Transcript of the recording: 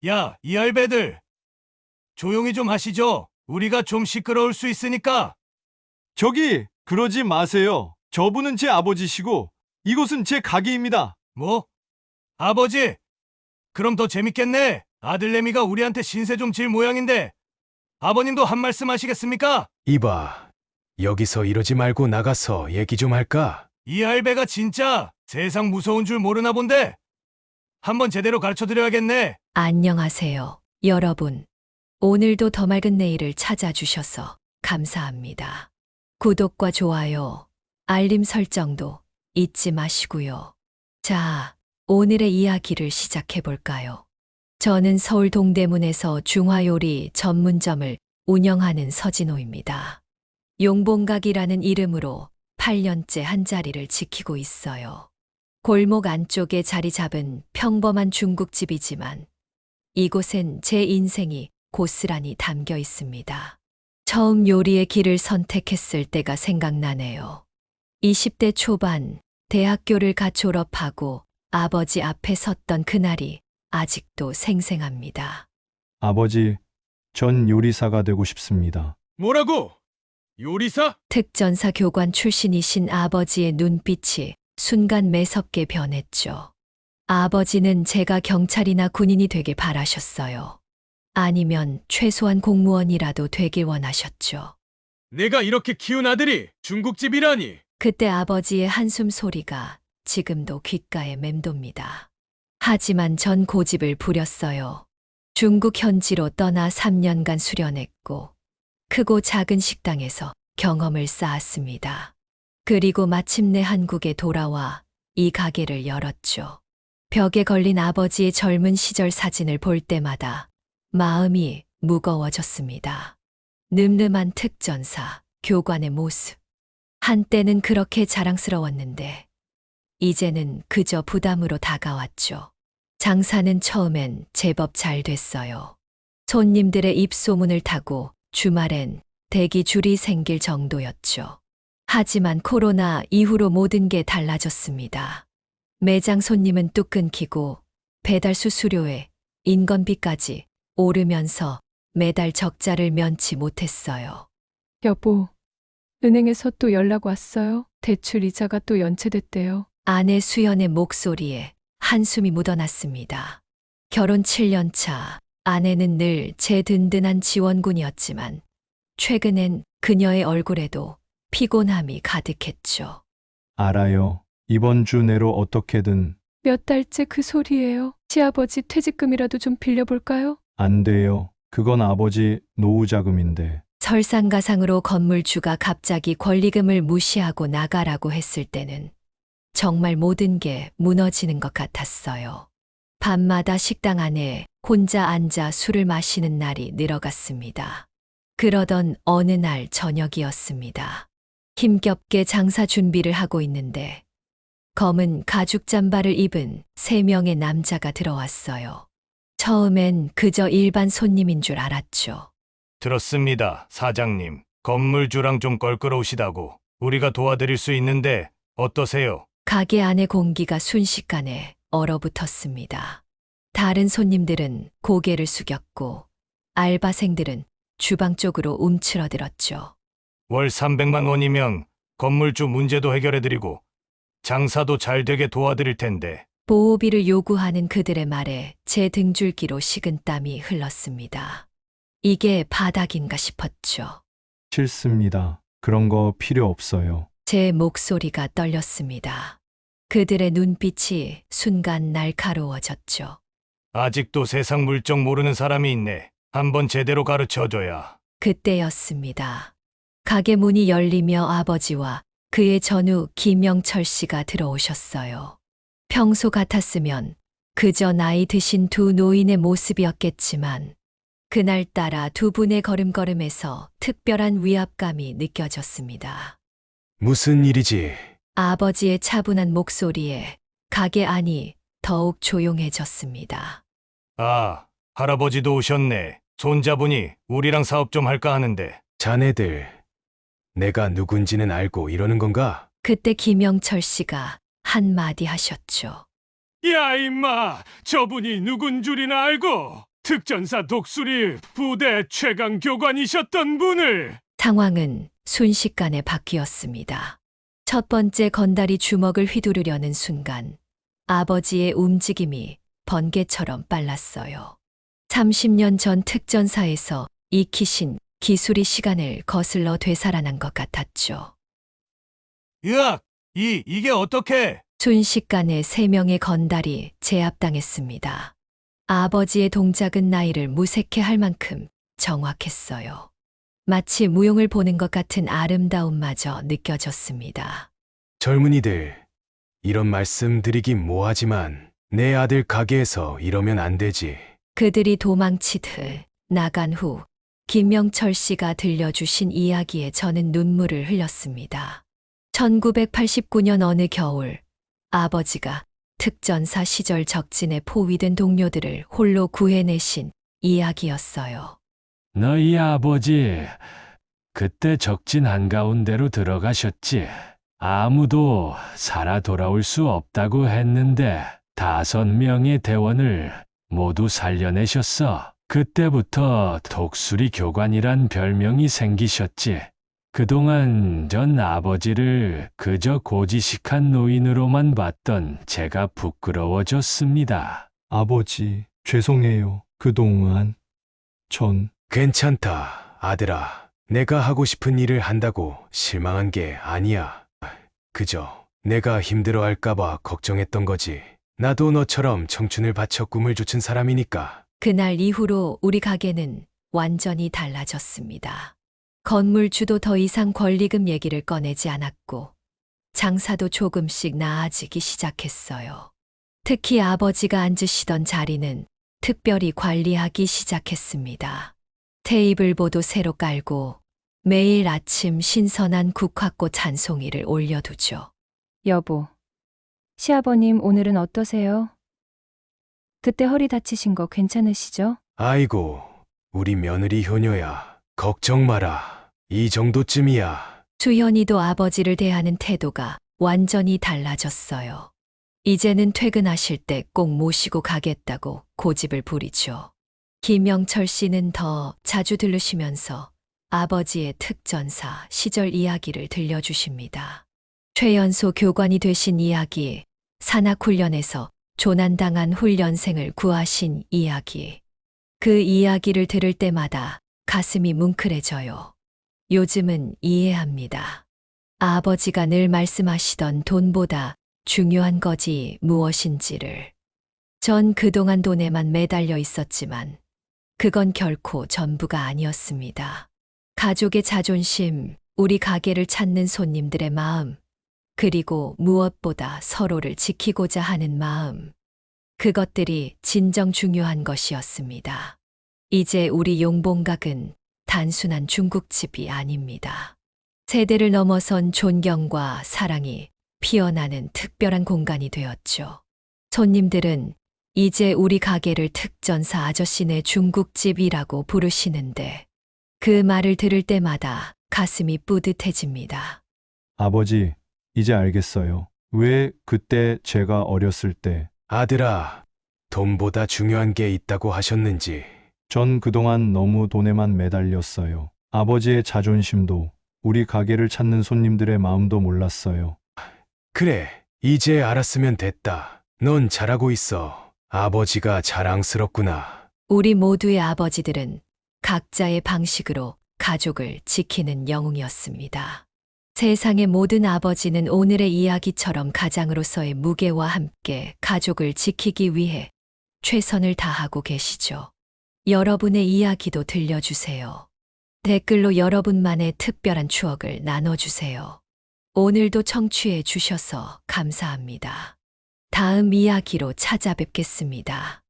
야, 이 할배들. 조용히 좀 하시죠. 우리가 좀 시끄러울 수 있으니까. 저기, 그러지 마세요. 저분은 제 아버지시고 이곳은 제 가게입니다. 뭐? 아버지? 그럼 더 재밌겠네. 아들내미가 우리한테 신세 좀 질 모양인데. 아버님도 한 말씀 하시겠습니까? 이봐, 여기서 이러지 말고 나가서 얘기 좀 할까? 이 할배가 진짜 세상 무서운 줄 모르나 본데. 한번 제대로 가르쳐 드려야겠네. 안녕하세요, 여러분. 오늘도 더 맑은 내일을 찾아주셔서 감사합니다. 구독과 좋아요, 알림 설정도 잊지 마시고요. 자, 오늘의 이야기를 시작해 볼까요? 저는 서울 동대문에서 중화요리 전문점을 운영하는 서진호입니다. 용봉각이라는 이름으로 8년째 한 자리를 지키고 있어요. 골목 안쪽에 자리 잡은 평범한 중국집이지만 이곳엔 제 인생이 고스란히 담겨 있습니다. 처음 요리의 길을 선택했을 때가 생각나네요. 20대 초반 대학교를 갓 졸업하고 아버지 앞에 섰던 그날이 아직도 생생합니다. 아버지, 전 요리사가 되고 싶습니다. 뭐라고? 요리사? 특전사 교관 출신이신 아버지의 눈빛이 순간 매섭게 변했죠. 아버지는 제가 경찰이나 군인이 되길 바라셨어요. 아니면 최소한 공무원이라도 되길 원하셨죠. 내가 이렇게 키운 아들이 중국집이라니. 그때 아버지의 한숨 소리가 지금도 귓가에 맴돕니다. 하지만 전 고집을 부렸어요. 중국 현지로 떠나 3년간 수련했고 크고 작은 식당에서 경험을 쌓았습니다. 그리고 마침내 한국에 돌아와 이 가게를 열었죠. 벽에 걸린 아버지의 젊은 시절 사진을 볼 때마다 마음이 무거워졌습니다. 늠름한 특전사, 교관의 모습. 한때는 그렇게 자랑스러웠는데 이제는 그저 부담으로 다가왔죠. 장사는 처음엔 제법 잘 됐어요. 손님들의 입소문을 타고 주말엔 대기 줄이 생길 정도였죠. 하지만 코로나 이후로 모든 게 달라졌습니다. 매장 손님은 뚝 끊기고 배달 수수료에 인건비까지 오르면서 매달 적자를 면치 못했어요. 여보, 은행에서 또 연락 왔어요. 대출 이자가 또 연체됐대요. 아내 수연의 목소리에 한숨이 묻어났습니다. 결혼 7년 차, 아내는 늘 제 든든한 지원군이었지만 최근엔 그녀의 얼굴에도 피곤함이 가득했죠. 알아요. 이번 주 내로 어떻게든. 몇 달째 그 소리예요. 시아버지 퇴직금이라도 좀 빌려볼까요? 안 돼요. 그건 아버지 노후 자금인데. 설상가상으로 건물주가 갑자기 권리금을 무시하고 나가라고 했을 때는 정말 모든 게 무너지는 것 같았어요. 밤마다 식당 안에 혼자 앉아 술을 마시는 날이 늘어갔습니다. 그러던 어느 날 저녁이었습니다. 힘겹게 장사 준비를 하고 있는데 검은 가죽 잠바를 입은 3명의 남자가 들어왔어요. 처음엔 그저 일반 손님인 줄 알았죠. 들었습니다, 사장님. 건물주랑 좀 껄끄러우시다고. 우리가 도와드릴 수 있는데 어떠세요? 가게 안의 공기가 순식간에 얼어붙었습니다. 다른 손님들은 고개를 숙였고 알바생들은 주방 쪽으로 움츠러들었죠. 월 300만 원이면 건물주 문제도 해결해드리고 장사도 잘 되게 도와드릴 텐데. 보호비를 요구하는 그들의 말에 제 등줄기로 식은땀이 흘렀습니다. 이게 바닥인가 싶었죠. 싫습니다. 그런 거 필요 없어요. 제 목소리가 떨렸습니다. 그들의 눈빛이 순간 날카로워졌죠. 아직도 세상 물정 모르는 사람이 있네. 한번 제대로 가르쳐줘야. 그때였습니다. 가게 문이 열리며 아버지와 그의 전우 김영철 씨가 들어오셨어요. 평소 같았으면 그저 나이 드신 두 노인의 모습이었겠지만 그날따라 두 분의 걸음걸음에서 특별한 위압감이 느껴졌습니다. 무슨 일이지? 아버지의 차분한 목소리에 가게 안이 더욱 조용해졌습니다. 아, 할아버지도 오셨네. 손자분이 우리랑 사업 좀 할까 하는데. 자네들, 내가 누군지는 알고 이러는 건가? 그때 김영철 씨가 한마디 하셨죠. 야, 임마! 저분이 누군 줄이나 알고! 특전사 독수리 부대 최강 교관이셨던 분을. 상황은 순식간에 바뀌었습니다. 첫 번째 건달이 주먹을 휘두르려는 순간 아버지의 움직임이 번개처럼 빨랐어요. 30년 전 특전사에서 익히신 기술이 시간을 거슬러 되살아난 것 같았죠. 으악! 이게 어떻게? 순식간에 3명의 건달이 제압당했습니다. 아버지의 동작은 나이를 무색해 할 만큼 정확했어요. 마치 무용을 보는 것 같은 아름다움마저 느껴졌습니다. 젊은이들, 이런 말씀 드리긴 뭐하지만 내 아들 가게에서 이러면 안 되지. 그들이 도망치듯 나간 후 김명철 씨가 들려주신 이야기에 저는 눈물을 흘렸습니다. 1989년 어느 겨울 아버지가 특전사 시절 적진에 포위된 동료들을 홀로 구해내신 이야기였어요. 너희 아버지, 그때 적진 한가운데로 들어가셨지. 아무도 살아 돌아올 수 없다고 했는데 5명의 대원을 모두 살려내셨어. 그때부터 독수리 교관이란 별명이 생기셨지. 그동안 전 아버지를 그저 고지식한 노인으로만 봤던 제가 부끄러워졌습니다. 아버지, 죄송해요. 그동안 전 괜찮다, 아들아. 내가 하고 싶은 일을 한다고 실망한 게 아니야. 그저 내가 힘들어할까봐 걱정했던 거지. 나도 너처럼 청춘을 바쳐 꿈을 좇은 사람이니까. 그날 이후로 우리 가게는 완전히 달라졌습니다. 건물주도 더 이상 권리금 얘기를 꺼내지 않았고 장사도 조금씩 나아지기 시작했어요. 특히 아버지가 앉으시던 자리는 특별히 관리하기 시작했습니다. 테이블보도 새로 깔고 매일 아침 신선한 국화꽃 한 송이를 올려두죠. 여보, 시아버님 오늘은 어떠세요? 그때 허리 다치신 거 괜찮으시죠? 아이고, 우리 며느리 효녀야. 걱정 마라. 이 정도쯤이야. 수현이도 아버지를 대하는 태도가 완전히 달라졌어요. 이제는 퇴근하실 때 꼭 모시고 가겠다고 고집을 부리죠. 김영철 씨는 더 자주 들르시면서 아버지의 특전사 시절 이야기를 들려주십니다. 최연소 교관이 되신 이야기, 산악훈련에서 조난당한 훈련생을 구하신 이야기. 그 이야기를 들을 때마다 가슴이 뭉클해져요. 요즘은 이해합니다. 아버지가 늘 말씀하시던 돈보다 중요한 것이 무엇인지를. 전 그동안 돈에만 매달려 있었지만 그건 결코 전부가 아니었습니다. 가족의 자존심, 우리 가게를 찾는 손님들의 마음, 그리고 무엇보다 서로를 지키고자 하는 마음. 그것들이 진정 중요한 것이었습니다. 이제 우리 용봉각은 단순한 중국집이 아닙니다. 세대를 넘어선 존경과 사랑이 피어나는 특별한 공간이 되었죠. 손님들은 이제 우리 가게를 특전사 아저씨네 중국집이라고 부르시는데 그 말을 들을 때마다 가슴이 뿌듯해집니다. 아버지, 이제 알겠어요. 왜 그때 제가 어렸을 때 아들아, 돈보다 중요한 게 있다고 하셨는지. 전 그동안 너무 돈에만 매달렸어요. 아버지의 자존심도 우리 가게를 찾는 손님들의 마음도 몰랐어요. 그래, 이제 알았으면 됐다. 넌 잘하고 있어. 아버지가 자랑스럽구나. 우리 모두의 아버지들은 각자의 방식으로 가족을 지키는 영웅이었습니다. 세상의 모든 아버지는 오늘의 이야기처럼 가장으로서의 무게와 함께 가족을 지키기 위해 최선을 다하고 계시죠. 여러분의 이야기도 들려주세요. 댓글로 여러분만의 특별한 추억을 나눠주세요. 오늘도 청취해 주셔서 감사합니다. 다음 이야기로 찾아뵙겠습니다.